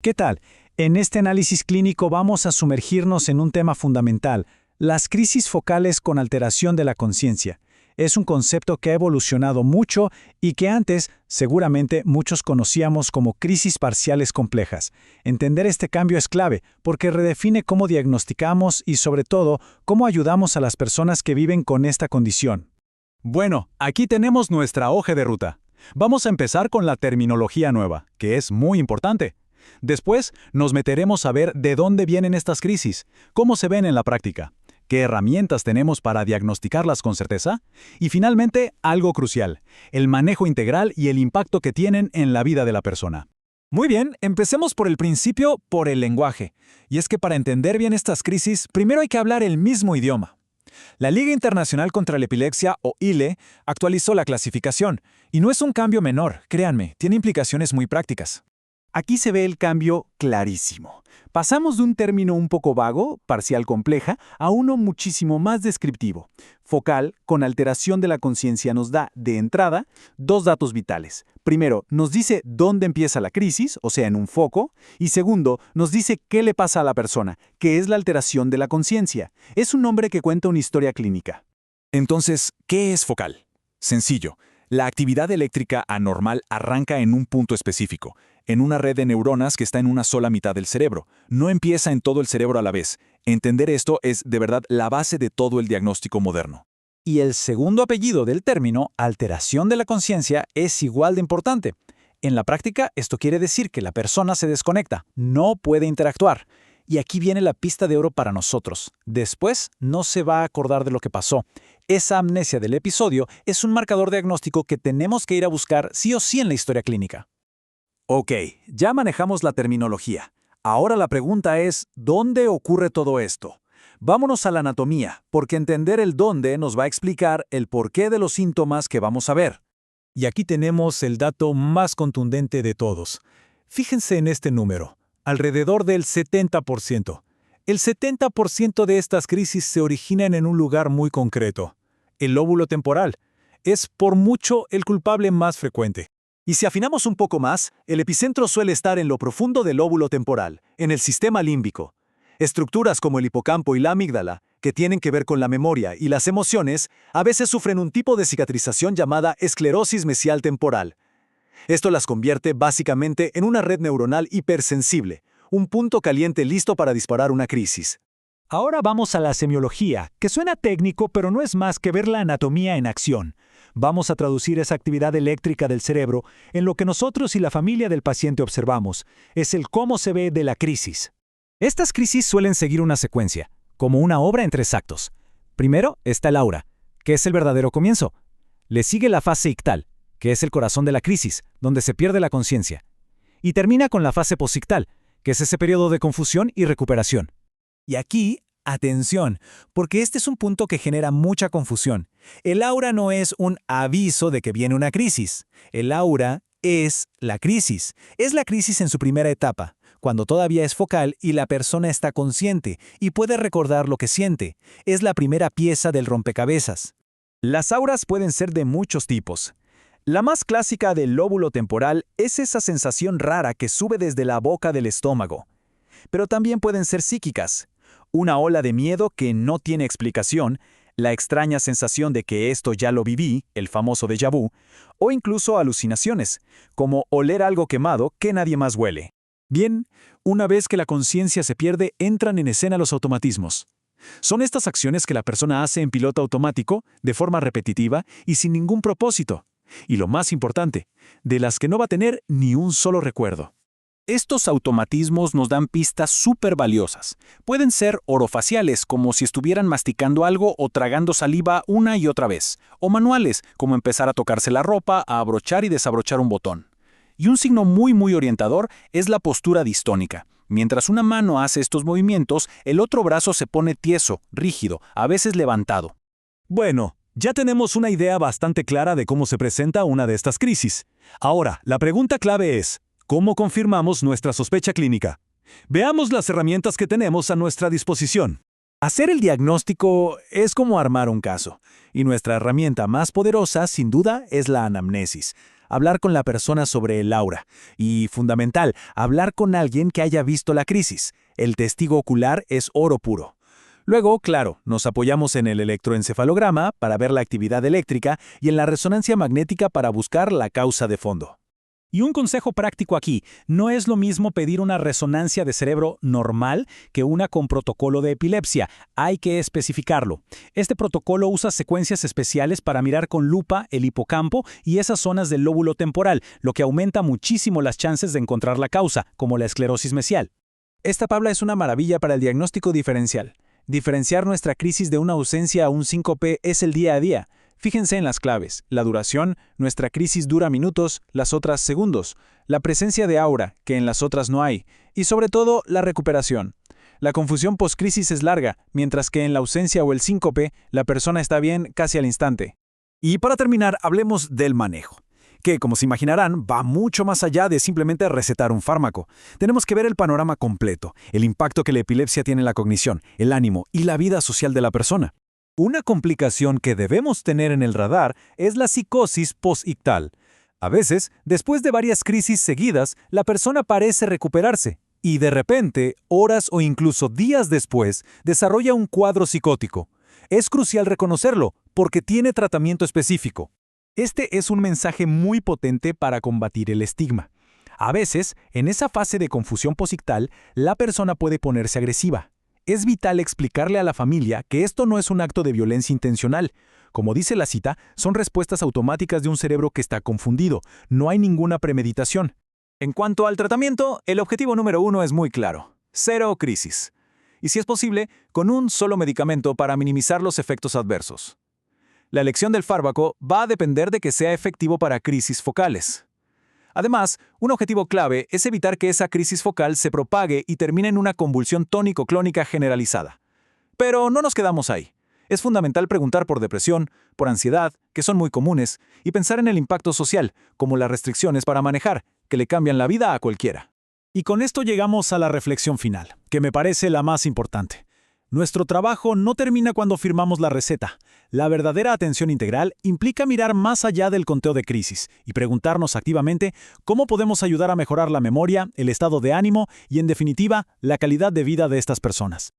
¿Qué tal? En este análisis clínico vamos a sumergirnos en un tema fundamental, las crisis focales con alteración de la conciencia. Es un concepto que ha evolucionado mucho y que antes, seguramente, muchos conocíamos como crisis parciales complejas. Entender este cambio es clave porque redefine cómo diagnosticamos y, sobre todo, cómo ayudamos a las personas que viven con esta condición. Bueno, aquí tenemos nuestra hoja de ruta. Vamos a empezar con la terminología nueva, que es muy importante. Después nos meteremos a ver de dónde vienen estas crisis, cómo se ven en la práctica, qué herramientas tenemos para diagnosticarlas con certeza y finalmente algo crucial, el manejo integral y el impacto que tienen en la vida de la persona. Muy bien, empecemos por el principio, por el lenguaje. Y es que para entender bien estas crisis, primero hay que hablar el mismo idioma. La Liga Internacional contra la Epilepsia, o ILE, actualizó la clasificación. Y no es un cambio menor, créanme, tiene implicaciones muy prácticas. Aquí se ve el cambio clarísimo. Pasamos de un término un poco vago, parcial compleja, a uno muchísimo más descriptivo. Focal, con alteración de la conciencia, nos da, de entrada, dos datos vitales. Primero, nos dice dónde empieza la crisis, o sea, en un foco. Y segundo, nos dice qué le pasa a la persona, que es la alteración de la conciencia. Es un nombre que cuenta una historia clínica. Entonces, ¿qué es focal? Sencillo. La actividad eléctrica anormal arranca en un punto específico, en una red de neuronas que está en una sola mitad del cerebro. No empieza en todo el cerebro a la vez. Entender esto es, de verdad, la base de todo el diagnóstico moderno. Y el segundo apellido del término, alteración de la conciencia, es igual de importante. En la práctica, esto quiere decir que la persona se desconecta, no puede interactuar. Y aquí viene la pista de oro para nosotros. Después, no se va a acordar de lo que pasó. Esa amnesia del episodio es un marcador diagnóstico que tenemos que ir a buscar sí o sí en la historia clínica. Ok, ya manejamos la terminología. Ahora la pregunta es, ¿dónde ocurre todo esto? Vámonos a la anatomía, porque entender el dónde nos va a explicar el porqué de los síntomas que vamos a ver. Y aquí tenemos el dato más contundente de todos. Fíjense en este número, alrededor del 70%. El 70% de estas crisis se originan en un lugar muy concreto, el lóbulo temporal. Es por mucho el culpable más frecuente. Y si afinamos un poco más, el epicentro suele estar en lo profundo del lóbulo temporal, en el sistema límbico. Estructuras como el hipocampo y la amígdala, que tienen que ver con la memoria y las emociones, a veces sufren un tipo de cicatrización llamada esclerosis mesial temporal. Esto las convierte básicamente en una red neuronal hipersensible, un punto caliente listo para disparar una crisis. Ahora vamos a la semiología, que suena técnico, pero no es más que ver la anatomía en acción. Vamos a traducir esa actividad eléctrica del cerebro en lo que nosotros y la familia del paciente observamos. Es el cómo se ve de la crisis. Estas crisis suelen seguir una secuencia, como una obra en 3 actos. Primero está el aura, que es el verdadero comienzo. Le sigue la fase ictal, que es el corazón de la crisis, donde se pierde la conciencia. Y termina con la fase posictal, que es ese periodo de confusión y recuperación. Y aquí, atención, porque este es un punto que genera mucha confusión. El aura no es un aviso de que viene una crisis. El aura es la crisis. Es la crisis en su primera etapa, cuando todavía es focal y la persona está consciente y puede recordar lo que siente. Es la primera pieza del rompecabezas. Las auras pueden ser de muchos tipos. La más clásica del lóbulo temporal es esa sensación rara que sube desde la boca del estómago. Pero también pueden ser psíquicas. Una ola de miedo que no tiene explicación, la extraña sensación de que esto ya lo viví, el famoso déjà vu, o incluso alucinaciones, como oler algo quemado que nadie más huele. Bien, una vez que la conciencia se pierde, entran en escena los automatismos. Son estas acciones que la persona hace en piloto automático, de forma repetitiva y sin ningún propósito. Y lo más importante, de las que no va a tener ni un solo recuerdo. Estos automatismos nos dan pistas súper valiosas. Pueden ser orofaciales, como si estuvieran masticando algo o tragando saliva una y otra vez. O manuales, como empezar a tocarse la ropa, a abrochar y desabrochar un botón. Y un signo muy orientador es la postura distónica. Mientras una mano hace estos movimientos, el otro brazo se pone tieso, rígido, a veces levantado. Bueno, ya tenemos una idea bastante clara de cómo se presenta una de estas crisis. Ahora, la pregunta clave es, ¿cómo confirmamos nuestra sospecha clínica? Veamos las herramientas que tenemos a nuestra disposición. Hacer el diagnóstico es como armar un caso, y nuestra herramienta más poderosa, sin duda, es la anamnesis. hablar con la persona sobre el aura. Y, fundamental, hablar con alguien que haya visto la crisis. El testigo ocular es oro puro. Luego, claro, nos apoyamos en el electroencefalograma para ver la actividad eléctrica y en la resonancia magnética para buscar la causa de fondo. Y un consejo práctico aquí, no es lo mismo pedir una resonancia de cerebro normal que una con protocolo de epilepsia, hay que especificarlo. Este protocolo usa secuencias especiales para mirar con lupa el hipocampo y esas zonas del lóbulo temporal, lo que aumenta muchísimo las chances de encontrar la causa, como la esclerosis mesial. Esta tabla es una maravilla para el diagnóstico diferencial. Diferenciar nuestra crisis de una ausencia a un síncope es el día a día. Fíjense en las claves. La duración, nuestra crisis dura minutos, las otras segundos. La presencia de aura, que en las otras no hay. Y sobre todo, la recuperación. La confusión postcrisis es larga, mientras que en la ausencia o el síncope, la persona está bien casi al instante. Y para terminar, hablemos del manejo, que, como se imaginarán, va mucho más allá de simplemente recetar un fármaco. Tenemos que ver el panorama completo, el impacto que la epilepsia tiene en la cognición, el ánimo y la vida social de la persona. Una complicación que debemos tener en el radar es la psicosis posictal. A veces, después de varias crisis seguidas, la persona parece recuperarse y de repente, horas o incluso días después, desarrolla un cuadro psicótico. Es crucial reconocerlo porque tiene tratamiento específico. Este es un mensaje muy potente para combatir el estigma. A veces, en esa fase de confusión posictal, la persona puede ponerse agresiva. Es vital explicarle a la familia que esto no es un acto de violencia intencional. Como dice la cita, son respuestas automáticas de un cerebro que está confundido. No hay ninguna premeditación. En cuanto al tratamiento, el objetivo número 1 es muy claro: cero crisis. Y si es posible, con un solo medicamento para minimizar los efectos adversos. La elección del fármaco va a depender de que sea efectivo para crisis focales. Además, un objetivo clave es evitar que esa crisis focal se propague y termine en una convulsión tónico-clónica generalizada. Pero no nos quedamos ahí. Es fundamental preguntar por depresión, por ansiedad, que son muy comunes, y pensar en el impacto social, como las restricciones para manejar, que le cambian la vida a cualquiera. Y con esto llegamos a la reflexión final, que me parece la más importante. Nuestro trabajo no termina cuando firmamos la receta. La verdadera atención integral implica mirar más allá del conteo de crisis y preguntarnos activamente cómo podemos ayudar a mejorar la memoria, el estado de ánimo y, en definitiva, la calidad de vida de estas personas.